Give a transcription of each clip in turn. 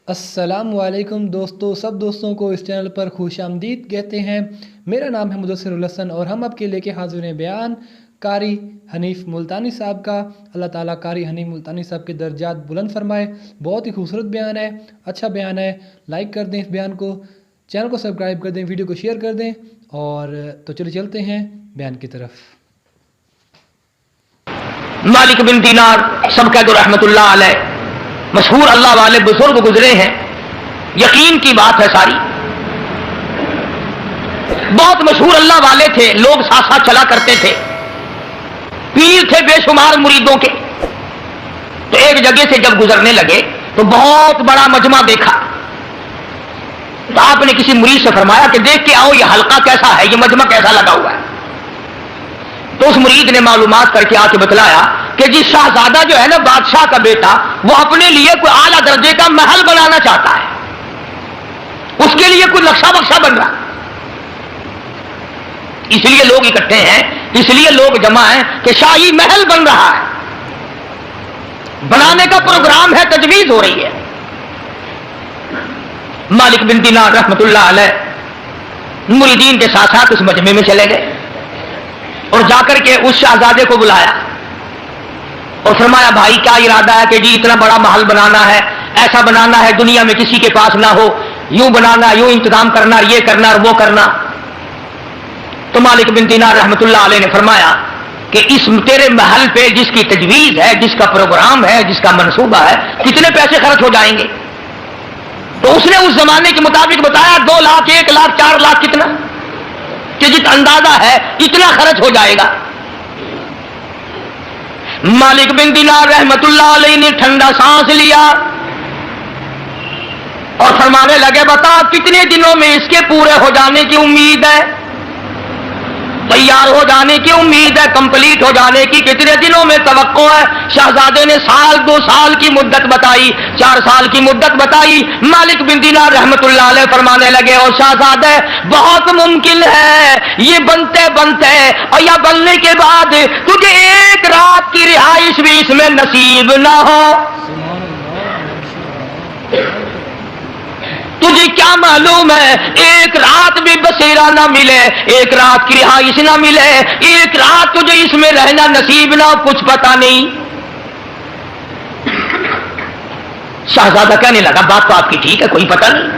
السلام علیکم دوستو، سب دوستوں کو اس چینل پر خوش آمدید کہتے ہیں۔ میرا نام ہے مدثر الحسن اور ہم آپ کے لے کے حاضر ہیں بیان قاری حنیف ملتانی صاحب کا۔ اللہ تعالیٰ قاری حنیف ملتانی صاحب کے درجات بلند فرمائے۔ بہت ہی خوبصورت بیان ہے، اچھا بیان ہے۔ لائک کر دیں اس بیان کو، چینل کو سبسکرائب کر دیں، ویڈیو کو شیئر کر دیں، اور تو چلتے ہیں بیان کی طرف۔ مالک بن دینار سب کہہ دو رحمت اللہ علیہ، مشہور اللہ والے بزرگ گزرے ہیں، یقین کی بات ہے ساری، بہت مشہور اللہ والے تھے، لوگ ساتھ ساتھ چلا کرتے تھے، پیر تھے بے شمار مریدوں کے۔ تو ایک جگہ سے جب گزرنے لگے تو بہت بڑا مجمع دیکھا، تو آپ نے کسی مرید سے فرمایا کہ دیکھ کے آؤ یہ حلقہ کیسا ہے، یہ مجمع کیسا لگا ہوا ہے۔ تو اس مرید نے معلومات کر کے آ کے بتلایا کہ جی شہزادہ جو ہے نا، بادشاہ کا بیٹا، وہ اپنے لیے کوئی اعلیٰ درجے کا محل بنانا چاہتا ہے، اس کے لیے کوئی نقشہ بخشہ بن رہا، اس لیے لوگ اکٹھے ہیں، اس لیے لوگ جمع ہیں کہ شاہی محل بن رہا ہے، بنانے کا پروگرام ہے، تجویز ہو رہی ہے۔ مالک بن دینار رحمت اللہ علیہ مریدین کے ساتھ ساتھ اس مجمع میں چلے گئے اور جا کر کے اس شہزادے کو بلایا اور فرمایا بھائی کیا ارادہ ہے کہ جی اتنا بڑا محل بنانا ہے، ایسا بنانا ہے دنیا میں کسی کے پاس نہ ہو، یوں بنانا، یوں انتظام کرنا، یہ کرنا اور وہ کرنا۔ تو مالک بن دینار رحمت اللہ علیہ نے فرمایا کہ اس تیرے محل پہ جس کی تجویز ہے، جس کا پروگرام ہے، جس کا منصوبہ ہے، کتنے پیسے خرچ ہو جائیں گے؟ تو اس نے اس زمانے کے مطابق بتایا 2 لاکھ، 1 لاکھ، 4 لاکھ، کتنا کہ جت اندازہ ہے اتنا خرچ ہو جائے گا۔ مالک بن دینار رحمت اللہ علیہ نے ٹھنڈا سانس لیا اور فرمانے لگے بتا کتنے دنوں میں اس کے پورے ہو جانے کی امید ہے، تیار ہو جانے کی امید ہے، کمپلیٹ ہو جانے کی کتنے دنوں میں توقع ہے؟ شہزادے نے سال 2 سال کی مدت بتائی، 4 سال کی مدت بتائی۔ مالک بن دینار رحمت اللہ علیہ فرمانے لگے اور شہزادے بہت ممکن ہے یہ بنتے بنتے اور یا بننے کے بعد تجھے 1 رات کی رہائش بھی اس میں نصیب نہ ہو۔ تجھے کیا معلوم ہے 1 رات بھی بسیرا نہ ملے، 1 رات کی رہائش نہ ملے، 1 رات تجھے اس میں رہنا نصیب نہ ہو، کچھ پتا نہیں۔ شہزادہ کہنے لگا بات تو آپ کی ٹھیک ہے، کوئی پتہ نہیں،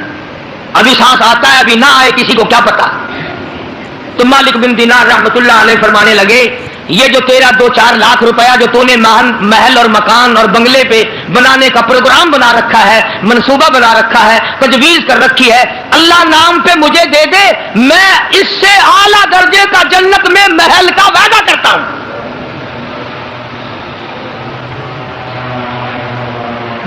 ابھی سانس آتا ہے ابھی نہ آئے، کسی کو کیا پتا۔ تو مالک بن دینار رحمت اللہ علیہ فرمانے لگے یہ جو تیرا 2-4 لاکھ روپیہ جو تو نے محل اور مکان اور بنگلے پہ بنانے کا پروگرام بنا رکھا ہے، منصوبہ بنا رکھا ہے، تجویز کر رکھی ہے، اللہ نام پہ مجھے دے دے، میں اس سے اعلیٰ درجے کا جنت میں محل کا وعدہ کرتا ہوں،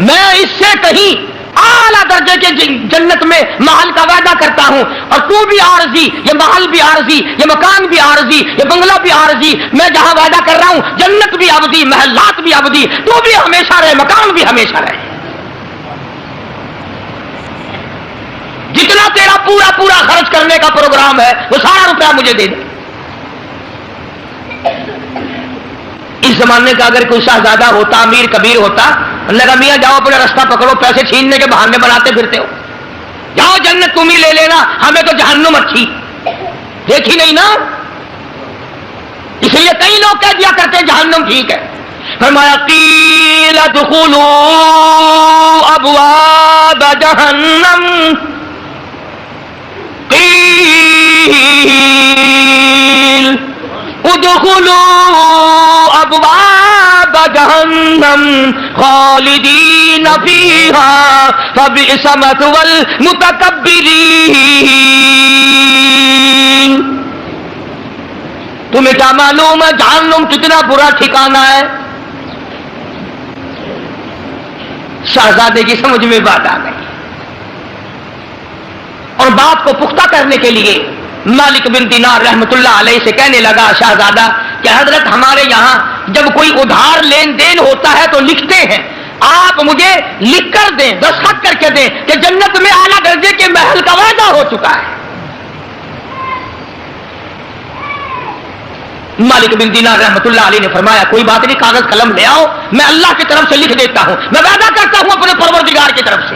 میں اس سے کہیں اعلیٰ درجے کے جنت میں محل کا وعدہ کرتا ہوں، اور تو بھی عارضی، یہ محل بھی عارضی، یہ مکان بھی عارضی، یہ بنگلہ بھی عارضی، میں جہاں وعدہ کر رہا ہوں جنت بھی ابدی، محلات بھی ابدی، تو بھی ہمیشہ رہے، مکان بھی ہمیشہ رہے، جتنا تیرا پورا خرچ کرنے کا پروگرام ہے وہ سارا روپیہ مجھے دے دے۔ اس زمانے کا اگر کوئی شہزادہ ہوتا، امیر کبیر ہوتا، لگا میاں جاؤ اپنا راستہ پکڑو، پیسے چھیننے کے بہانے بناتے پھرتے ہو، جاؤ جنت تم ہی لے لینا، ہمیں تو جہنم اچھی، دیکھی نہیں نا، اس لیے کئی لوگ کہہ دیا کرتے جہنم ٹھیک ہے۔ فرمایا قیل ادخلوا ابواب جہنم، قیل ادخلوا ابواب جہنم خالدین فیہا فبئس مثوی المتکبرین۔ تمہیں کیا معلوم ہے جہنم کتنا برا ٹھکانہ ہے؟ شہزادے کی سمجھ میں بات آ گئی، اور بات کو پختہ کرنے کے لیے مالک بن دینار رحمت اللہ علیہ سے کہنے لگا شہزادہ کہ حضرت ہمارے یہاں جب کوئی ادھار لین دین ہوتا ہے تو لکھتے ہیں، آپ مجھے لکھ کر دیں، دستخط کر کے دیں کہ جنت میں اعلیٰ درجے کے محل کا وعدہ ہو چکا ہے۔ مالک بن دینار رحمت اللہ علیہ نے فرمایا کوئی بات نہیں، کاغذ قلم لے آؤ، میں اللہ کی طرف سے لکھ دیتا ہوں، میں وعدہ کرتا ہوں اپنے پروردگار کی طرف سے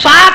7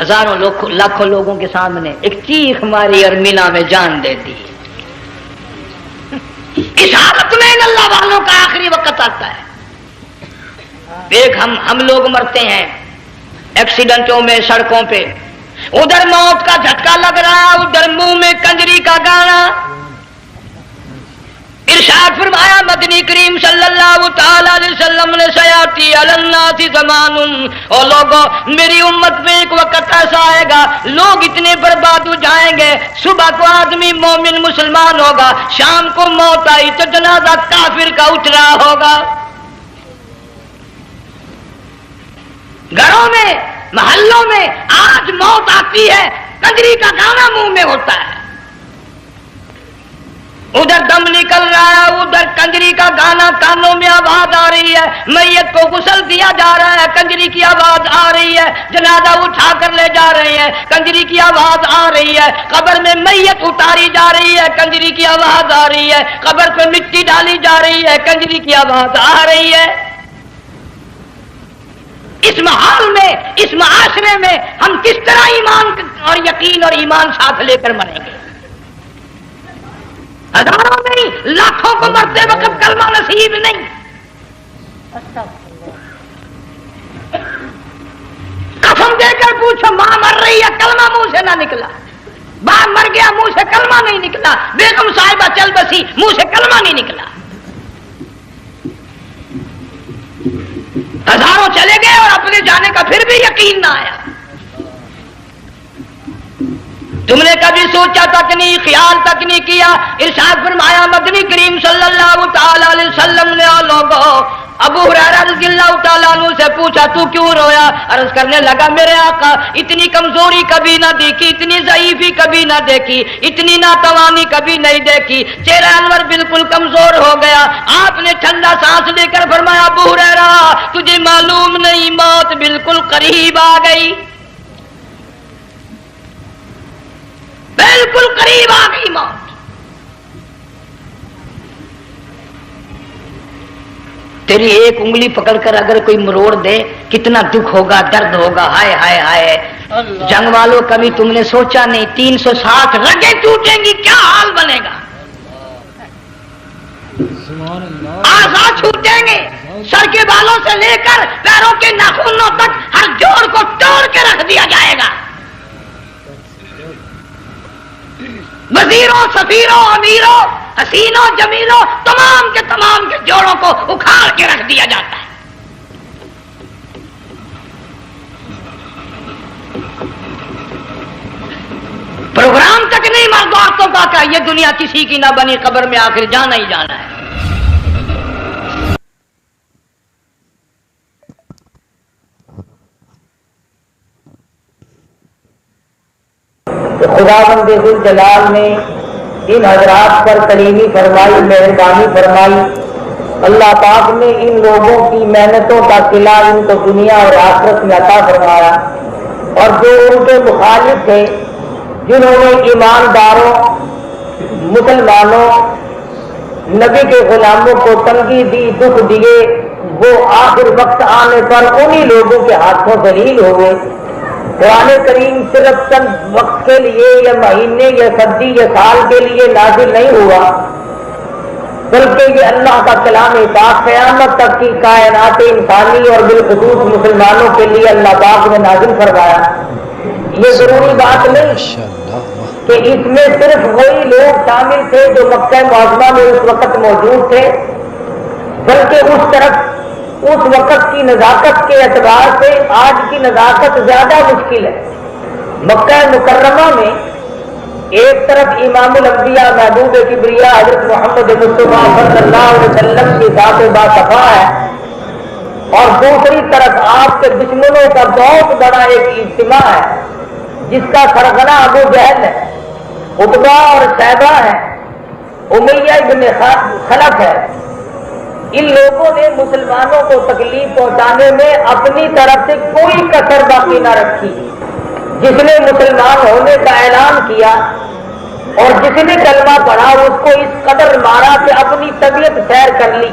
ہزاروں لاکھوں لوگوں کے سامنے ایک چیخ ماری اور مینا میں جان دے دی. اس حالت میں ان اللہ والوں کا آخری وقت آتا ہے. ایک ہم لوگ مرتے ہیں ایکسیڈنٹوں میں سڑکوں پہ، ادھر موت کا جھٹکا لگ رہا، ادھر منہ میں کنجری کا گانا. ارشاد فرمایا مدنی کریم صلی اللہ تعالی علیہ وسلم نے سیاتی علی الناس زمان، اور لوگوں میری امت میں ایک وقت ایسا آئے گا لوگ اتنے برباد ہو جائیں گے، صبح کو آدمی مومن مسلمان ہوگا، شام کو موت آئی تو جنازہ کافر کا اٹھ رہا ہوگا. گھروں میں محلوں میں آج موت آتی ہے، کنجری کا گانا منہ میں ہوتا ہے، ادھر دم نکل رہا ہے، ادھر کنجری کا گانا کانوں میں آواز آ رہی ہے، میت کو غسل دیا جا رہا ہے، کنجری کی آواز آ رہی ہے، جنازہ اٹھا کر لے جا رہے ہیں، کنجری کی آواز آ رہی ہے، قبر میں میت اتاری جا رہی ہے، کنجری کی آواز آ رہی ہے، قبر پہ مٹی ڈالی جا رہی ہے، کنجری کی آواز آ رہی ہے. اس ماحول میں، اس معاشرے میں ہم کس طرح ایمان اور یقین اور ایمان ساتھ لے کر مریں گے؟ ہزاروں نہیں لاکھوں کو مرتے وقت کلمہ نصیب نہیں. قسم دے کر پوچھو، ماں مر رہی ہے کلمہ منہ سے نہ نکلا، باپ مر گیا منہ سے کلمہ نہیں نکلا، بیگم صاحبہ چل بسی منہ سے کلمہ نہیں نکلا. ہزاروں چلے گئے اور اپنے جانے کا پھر بھی یقین نہ آیا. تم نے کبھی سوچا تک نہیں، خیال تک نہیں کیا. ارشاد فرمایا مدنی کریم صلی اللہ تعالی علیہ وسلم نے لوگوں ابو ہریرہ رضی اللہ تعالیٰ عنہ سے پوچھا تو کیوں رویا؟ عرض کرنے لگا میرے آقا اتنی کمزوری کبھی نہ دیکھی، اتنی ضعیفی کبھی نہ دیکھی، اتنی ناتوانی کبھی نہیں دیکھی، چہرہ انور بالکل کمزور ہو گیا. آپ نے ٹھنڈا سانس لے کر فرمایا ابو ہریرہ تجھے معلوم نہیں موت بالکل قریب آ گئی، بالکل قریب آ گئی موت. تیری ایک انگلی پکڑ کر اگر کوئی مروڑ دے کتنا دکھ ہوگا، درد ہوگا. ہائے ہائے ہائے. جنگ والوں کبھی تم نے سوچا نہیں 360 رگیں ٹوٹیں گی کیا حال بنے گا، اعضاء چھوٹیں گے، سر کے بالوں سے لے کر پیروں کے ناخنوں تک ہر جوڑ کو توڑ کے رکھ دیا جائے گا. وزیروں، سفیروں، امیروں، حسینوں، جمیلوں، تمام کے جوڑوں کو اکھاڑ کے رکھ دیا جاتا ہے. پروگرام تک نہیں مرد عورتوں کا کہ یہ دنیا کسی کی نہ بنی، قبر میں آخر جانا ہی جانا ہے. خداوند ذوالجلال نے ان حضرات پر کریمی فرمائی، مہربانی فرمائی. اللہ پاک نے ان لوگوں کی محنتوں کا صلہ ان کو دنیا اور آخرت میں عطا فرمایا، اور جو ان کے مخالف تھے، جنہوں نے ایمانداروں، مسلمانوں، نبی کے غلاموں کو تنگی دی، دکھ دیے، وہ آخر وقت آنے پر انہی لوگوں کے ہاتھوں ذلیل ہوئے. قرآن کریم صرف چند وقت کے لیے یا مہینے یا صدی یا سال کے لیے نازل نہیں ہوا، بلکہ یہ اللہ کا کلام پاک قیامت تک کی کائنات انسانی اور بالخصوص مسلمانوں کے لیے اللہ پاک نے نازل فرمایا. یہ ضروری بات نہیں کہ اس میں صرف وہی لوگ شامل تھے جو مکہ معظمہ میں اس وقت موجود تھے، بلکہ اس وقت کی نزاکت کے اعتبار سے آج کی نزاکت زیادہ مشکل ہے. مکہ مکرمہ میں ایک طرف امام الانبیاء محبوب کبریاء حضرت محمد مصطفیٰ صلی اللہ علیہ وسلم کی ذات باصفا ہے، اور دوسری طرف آپ کے دشمنوں کا بہت بڑا ایک اجتماع ہے جس کا سرغنہ ابو جہل ہے، عتبہ اور شیبہ ہے، امیہ ابن خلف ہے. ان لوگوں نے مسلمانوں کو تکلیف پہنچانے میں اپنی طرف سے کوئی کسر باقی نہ رکھی. جس نے مسلمان ہونے کا اعلان کیا اور جس نے کلمہ پڑھا اس کو اس قدر مارا کہ اپنی طبیعت سیر کر لی.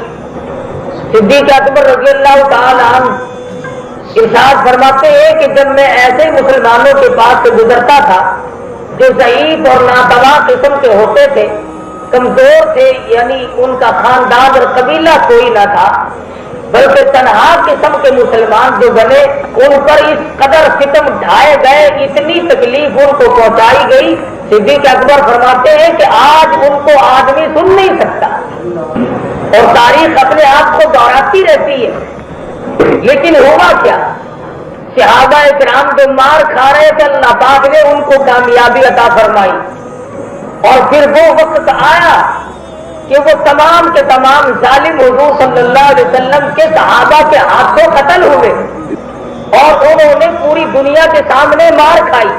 صدیق اکبر رضی اللہ تعالی عنہ ارشاد فرماتے ہیں کہ جب میں ایسے مسلمانوں کے پاس سے گزرتا تھا جو ضعیف اور ناتواں قسم کے ہوتے تھے، کمزور تھے، یعنی ان کا خاندان اور قبیلہ کوئی نہ تھا، بلکہ تنہا قسم کے مسلمان جو بنے، ان پر اس قدر ستم ڈھائے گئے، اتنی تکلیف ان کو پہنچائی گئی، صدیق اکبر فرماتے ہیں کہ آج ان کو آدمی سن نہیں سکتا اور تاریخ اپنے آپ کو دوہراتی رہتی ہے۔ لیکن ہوا کیا؟ صحابہ کرام جو مار کھا رہے تھے، اللہ پاک نے ان کو کامیابی عطا فرمائی، اور پھر وہ وقت آیا کہ وہ تمام کے تمام ظالم حضور صلی اللہ علیہ وسلم کے صحابہ کے ہاتھوں قتل ہوئے، اور انہوں نے پوری دنیا کے سامنے مار کھائی،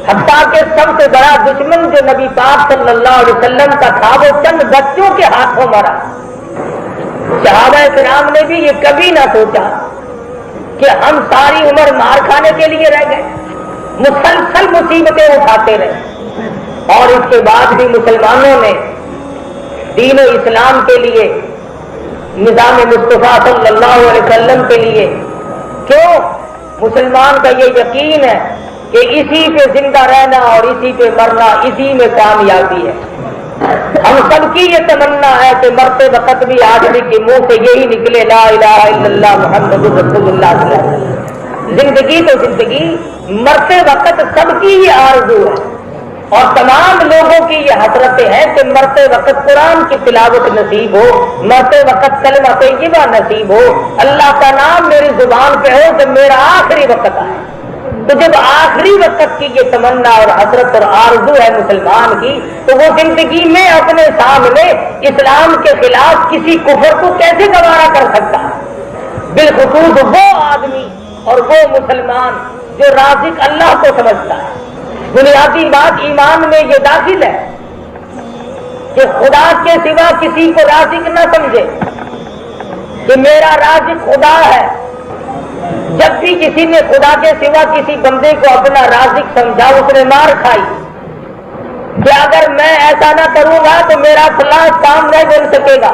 حتیٰ کہ سب سے بڑا دشمن جو نبی پاک صلی اللہ علیہ وسلم کا تھا، وہ چند بچوں کے ہاتھوں مرا۔ صحابہ کرام نے بھی یہ کبھی نہ سوچا کہ ہم ساری عمر مار کھانے کے لیے رہ گئے، مسلسل مصیبتیں اٹھاتے رہے، اور اس کے بعد بھی مسلمانوں نے دین و اسلام کے لیے، نظام مصطفیٰ صلی اللہ علیہ وسلم کے لیے، کیوں؟ مسلمان کا یہ یقین ہے کہ اسی پہ زندہ رہنا اور اسی پہ مرنا، اسی میں کامیابی ہے۔ ہم سب کی یہ تمنا ہے کہ مرتے وقت بھی آدمی کے منہ سے یہی نکلے، لا الہ الا اللہ محمد رسول اللہ صلی اللہ علیہ وسلم۔ زندگی تو زندگی، مرتے وقت سب کی یہ آرزو ہے، اور تمام لوگوں کی یہ حسرتیں ہیں کہ مرتے وقت قرآن کی تلاوت نصیب ہو، مرتے وقت کلمہ طیبہ نصیب ہو، اللہ کا نام میری زبان پہ ہو کہ میرا آخری وقت آئے۔ تو جب آخری وقت کی یہ تمنا اور حسرت اور آرزو ہے مسلمان کی، تو وہ زندگی میں اپنے سامنے اسلام کے خلاف کسی کفر کو کیسے گوارا کر سکتا ہے؟ بالخصوص وہ آدمی اور وہ مسلمان جو رازق اللہ کو سمجھتا ہے۔ بنیادی بات ایمان میں یہ داخل ہے کہ خدا کے سوا کسی کو رازق نہ سمجھے، کہ میرا رازق خدا ہے۔ جب بھی کسی نے خدا کے سوا کسی بندے کو اپنا رازق سمجھا، اس نے مار کھائی کہ اگر میں ایسا نہ کروں گا تو میرا فلاں کام نہیں بن سکے گا،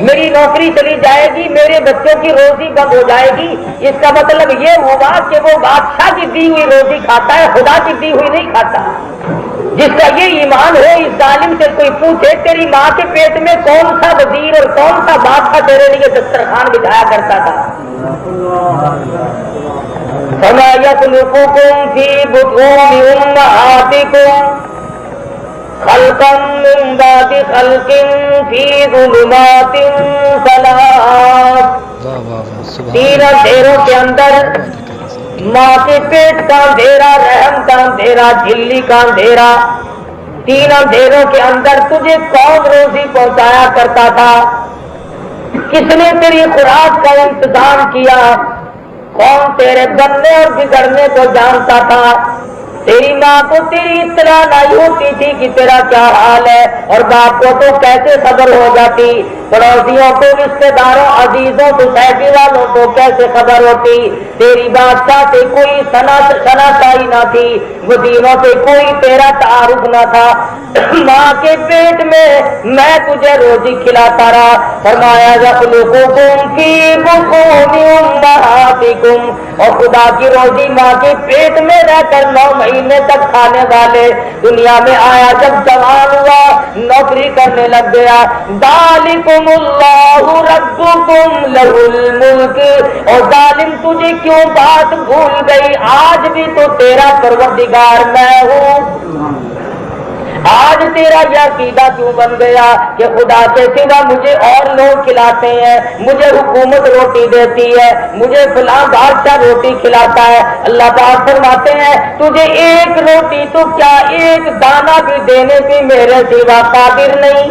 میری نوکری چلی جائے گی، میرے بچوں کی روزی بند ہو جائے گی۔ اس کا مطلب یہ ہوا کہ وہ بادشاہ کی دی ہوئی روزی کھاتا ہے، خدا کی دی ہوئی نہیں کھاتا۔ جس کا یہ ایمان ہو، اس ظالم سے کوئی پوچھے تیری ماں کے پیٹ میں کون سا وزیر اور کون سا بادشاہ تیرے لیے دسترخوان بچھایا کرتا تھا؟ فَمَا يَخْلُقُكُمْ فِي بُطُونِ أُمَّهَاتِكُمْ خَلْقًا مِّن بَعْدِ خَلْقٍ فِي ظُلُمَاتٍ ثَلَاثٍ۔ تین اندھیروں کے اندر، ماں کے پیٹ کا اندھیرا، رحم کا اندھیرا، جھلی کا اندھیرا، تین اندھیروں کے اندر تجھے کون روزی پہنچایا کرتا تھا؟ کس نے تیری خوراک کا انتظام کیا؟ کون تیرے بننے اور بگڑنے کو جانتا تھا؟ تیری ماں کو تیری اطلاع نہیں ہوتی تھی کہ تیرا کیا حال ہے، اور باپ کو تو کیسے خبر ہو جاتی؟ پڑوسیوں کو، رشتے داروں، عزیزوں، سوسائٹی والوں کو کیسے خبر ہوتی؟ تیری بادشاہ سے کوئی شناسائی نہ تھی، وزیروں سے کوئی تیرا تعارف نہ تھا۔ ماں کے پیٹ میں تجھے روزی کھلاتا رہا۔ فرمایا یخلقکم فی بطون امہاتکم، اور خدا کی روزی ماں کے پیٹ میں رہ کر 9 مہینے تک کھانے والے دنیا میں آیا، جب جوان ہوا، نوکری کرنے لگ گیا۔ ذالکم اللہ ربکم لہ الملک، اور ظالم تجھے کیوں بات بھول گئی؟ آج بھی تو تیرا پروردگار میں ہوں۔ آج تیرا یہ عقیدہ کیوں بن گیا کہ خدا کے سوا مجھے اور لوگ کھلاتے ہیں، مجھے حکومت روٹی دیتی ہے، مجھے فلاں بادشاہ روٹی کھلاتا ہے؟ اللہ پاک فرماتے ہیں تجھے ایک روٹی تو کیا ایک دانہ بھی دینے کی میرے سوا قادر نہیں۔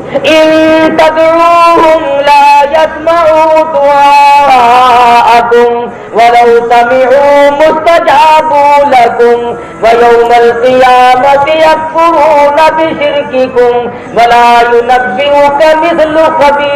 ان تدعوهم لا يسمعوا دعاءكم ولو سمعوا مستجابوا لكم ويوم القيامة يكفرون بشرككم ولا ينبئك مثل خبير۔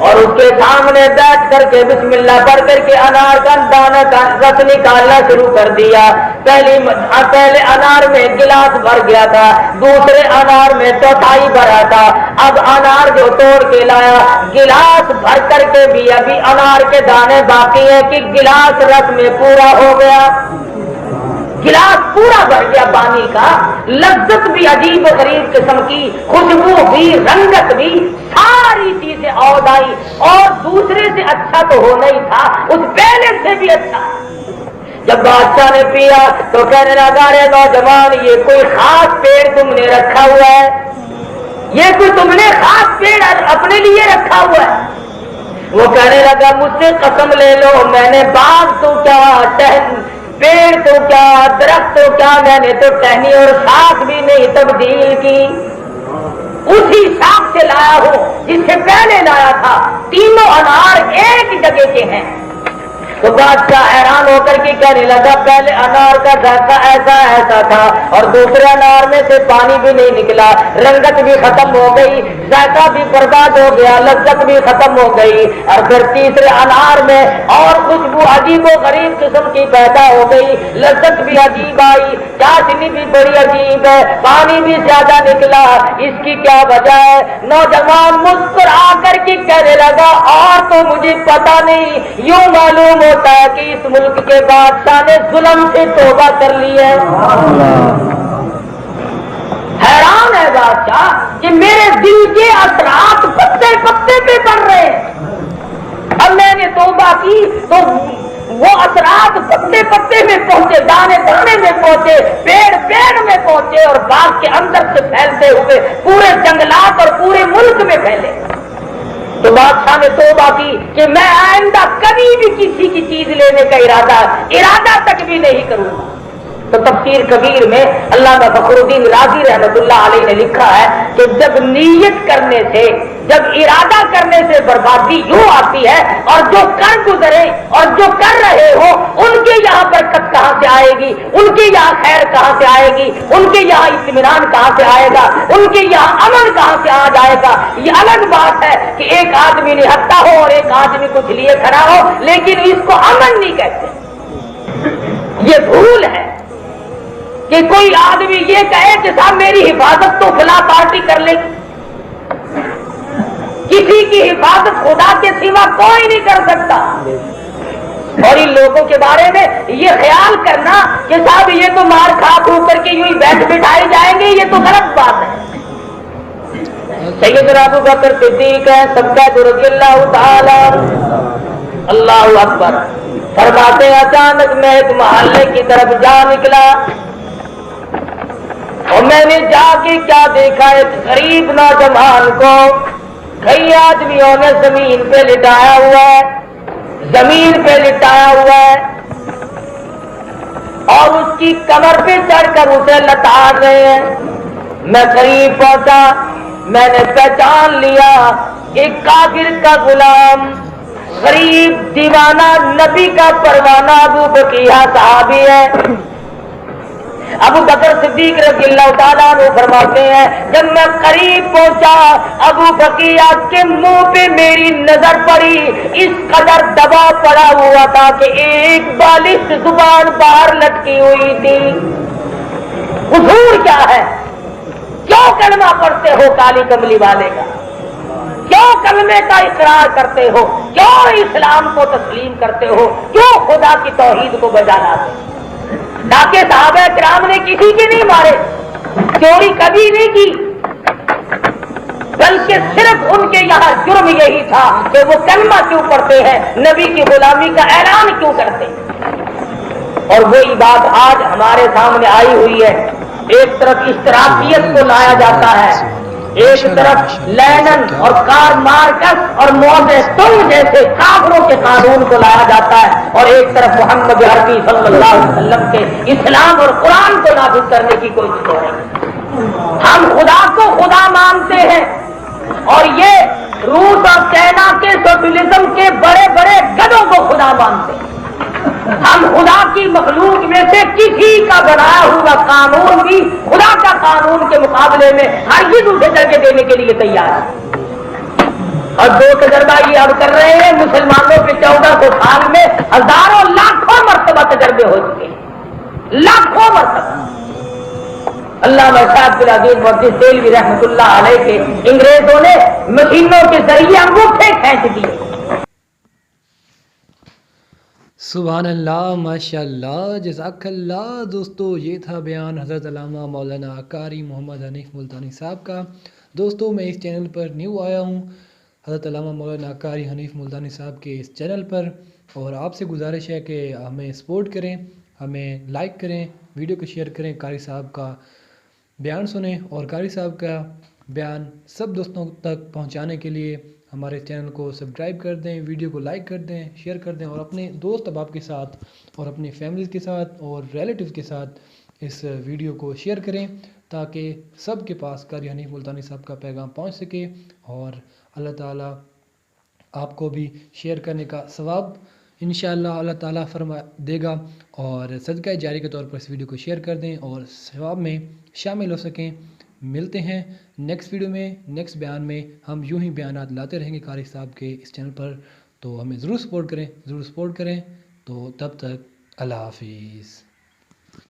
اور اس کے سامنے بیٹھ کر کے بسم اللہ پڑھ کر کے انار کا دانا کا رس نکالنا شروع کر دیا۔ پہلے انار میں گلاس بھر گیا تھا، دوسرے انار میں چوتھائی بھرا تھا، اب انار جو توڑ کے لایا گلاس بھر کر کے بھی ابھی انار کے دانے باقی ہیں کہ گلاس رس میں پورا ہو گیا، گلاس پورا بھر گیا پانی کا۔ لذت بھی عجیب و غریب قسم کی، خوشبو بھی، رنگت بھی، ساری چیزیں عود آئی، اور دوسرے سے اچھا تو ہونا ہی تھا، اس پہلے سے بھی اچھا۔ جب بادشاہ نے پیا تو کہنے لگا رے نوجوان، یہ کوئی خاص پیڑ تم نے رکھا ہوا ہے، یہ کوئی تم نے خاص پیڑ اپنے لیے رکھا ہوا ہے؟ وہ کہنے لگا مجھ سے قسم لے لو، میں نے باغ تو کیا، پیڑ تو کیا، درخت تو کیا، میں نے تو ٹہنی اور شاخ بھی نہیں تبدیل کی، اسی شاخ سے لایا ہوں جس سے پہلے لایا تھا، تینوں انار ایک جگہ کے ہیں۔ تو بادشاہ حیران ہو کر کے کہنے لگا پہلے انار کا ذائقہ ایسا ایسا تھا اور دوسرے انار میں سے پانی بھی نہیں نکلا، رنگت بھی ختم ہو گئی، ذائقہ بھی برباد ہو گیا، لذت بھی ختم ہو گئی، اور پھر تیسرے انار میں اور خوشبو عجیب و غریب قسم کی پیدا ہو گئی، لذت بھی عجیب آئی، چاشنی بھی بڑی عجیب ہے، پانی بھی زیادہ نکلا، اس کی کیا وجہ ہے؟ نوجوان مسکرا کر کے کہنے لگا اور تو مجھے پتا نہیں، یوں معلوم ہوتا ہے کہ اس ملک کے بادشاہ نے ظلم سے توبہ کر لی ہے۔ حیران ہے بادشاہ کہ میرے دل کے اثرات پتے پتے پہ پڑ رہے ہیں، اب میں نے توبہ کی تو وہ اثرات پتے پتے میں پہنچے، دانے دانے میں پہنچے، پیڑ پیڑ میں پہنچے، اور باغ کے اندر سے پھیلتے ہوئے پورے جنگلات اور پورے ملک میں پھیلے۔ تو بادشاہ نے توبہ کی کہ میں آئندہ کبھی بھی کسی کی چیز لینے کا ارادہ تک بھی نہیں کروں گا۔ تو تفسیر کبیر میں علامہ فخر الدین رازی رحمۃ اللہ علیہ نے لکھا ہے کہ جب نیت کرنے سے، جب ارادہ کرنے سے بربادی یوں آتی ہے، اور جو کر گزرے اور جو کر رہے ہو ان کے یہاں برکت کہاں سے آئے گی، ان کے یہاں خیر کہاں سے آئے گی، ان کے یہاں اطمینان کہاں سے آئے گا، ان کے یہاں امن کہاں سے آ جائے گا۔ یہ الگ بات ہے کہ ایک آدمی نہتا ہو اور ایک آدمی کچھ لیے کھڑا ہو، لیکن اس کو امن نہیں کہتے۔ یہ بھول ہے کہ کوئی آدمی یہ کہے کہ صاحب میری حفاظت تو فلاں پارٹی کر لے گی، کسی کی حفاظت خدا کے سوا کوئی نہیں کر سکتا۔ اور ان لوگوں کے بارے میں یہ خیال کرنا کہ صاحب یہ تو مار کھا کھو کر کے یوں ہی بیٹھ بٹھائے جائیں گے، یہ تو غلط بات ہے۔ سیدنا ابو بکر صدیق ہے سب کا رضی اللہ تعالی، اللہ اکبر، فرماتے ہیں اچانک میں ایک محلے کی طرف جا نکلا اور میں نے جا کے کیا دیکھا، ایک غریب نوجوان کو کئی آدمیوں نے زمین پہ لٹایا ہوا ہے، زمین پہ لٹایا ہوا ہے، اور اس کی کمر پہ چڑھ کر اسے لٹا رہے ہیں۔ میں قریب پہنچا، میں نے پہچان لیا ایک کافر کا غلام، غریب دیوانہ، نبی کا پروانہ ابو بقیہ صحابی ہے۔ ابو بکر صدیق رضی اللہ تعالیٰ عنہ فرماتے ہیں جب میں قریب پہنچا ابو بقیہ کے منہ پہ میری نظر پڑی، اس قدر دبا پڑا ہوا تھا کہ ایک بالش زبان باہر لٹکی ہوئی تھی۔ حضور کیا ہے؟ کیوں کلمہ پڑھتے ہو کالی کملی والے کا؟ کیوں کلمے کا اقرار کرتے ہو؟ کیوں اسلام کو تسلیم کرتے ہو؟ کیوں خدا کی توحید کو بجا لاتے ہو؟ تاکہ صحابہ کرام نے کسی کے نہیں مارے، چوری کبھی نہیں کی، بلکہ صرف ان کے یہاں جرم یہی تھا کہ وہ کلمہ کیوں پڑھتے ہیں، نبی کی غلامی کا اعلان کیوں کرتے ہیں۔ اور وہی بات آج ہمارے سامنے آئی ہوئی ہے، ایک طرف اشتراکیت کو لایا جاتا ہے، ایک طرف لینن اور کار مارکس اور موزیسٹون جیسے کافروں کے قانون کو لایا جاتا ہے، اور ایک طرف محمد عربی صلی اللہ علیہ وسلم کے اسلام اور قرآن کو نافذ کرنے کی کوشش ہو رہی ہے۔ ہم خدا کو خدا مانتے ہیں، اور یہ روس اور چائنا کے سوشلزم کے بڑے بڑے گدوں کو خدا مانتے ہیں۔ ہم خدا کی مخلوق میں سے کسی کا بنایا ہوا قانون بھی خدا کا قانون کے مقابلے میں ہرگز اسے درجے دینے کے لیے تیار ہے۔ اور جو تجربہ یہ اب کر رہے ہیں مسلمانوں کے 1400 سال میں ہزاروں لاکھوں مرتبہ تجربے ہو چکے ہیں، لاکھوں مرتبہ۔ علامہ صاحب العزیز محدث دہلوی رحمۃ اللہ علیہ کے انگریزوں نے مشینوں کے ذریعے انگوٹھے کھینچ دیے۔ سبحان اللہ، ماشاء اللہ، جزاک اللہ۔ دوستو یہ تھا بیان حضرت علامہ مولانا قاری محمد حنیف ملتانی صاحب کا۔ دوستو میں اس چینل پر نیو آیا ہوں، حضرت علامہ مولانا قاری حنیف ملتانی صاحب کے اس چینل پر، اور آپ سے گزارش ہے کہ ہمیں سپورٹ کریں، ہمیں لائک کریں، ویڈیو کو شیئر کریں، قاری صاحب کا بیان سنیں، اور قاری صاحب کا بیان سب دوستوں تک پہنچانے کے لیے ہمارے چینل کو سبسکرائب کر دیں، ویڈیو کو لائک کر دیں، شیئر کر دیں، اور اپنے دوست احباب کے ساتھ اور اپنی فیملیز کے ساتھ اور ریلیٹیوز کے ساتھ اس ویڈیو کو شیئر کریں تاکہ سب کے پاس قاری حنیف ملتانی صاحب کا پیغام پہنچ سکے، اور اللہ تعالیٰ آپ کو بھی شیئر کرنے کا ثواب انشاءاللہ اللہ تعالیٰ فرما دے گا، اور صدقہ جاری کے طور پر اس ویڈیو کو شیئر کر دیں اور ثواب میں شامل ہو سکیں۔ ملتے ہیں نیکسٹ ویڈیو میں، نیکسٹ بیان میں۔ ہم یوں ہی بیانات لاتے رہیں گے قاری صاحب کے اس چینل پر، تو ہمیں ضرور سپورٹ کریں، ضرور سپورٹ کریں۔ تو تب تک اللہ حافظ۔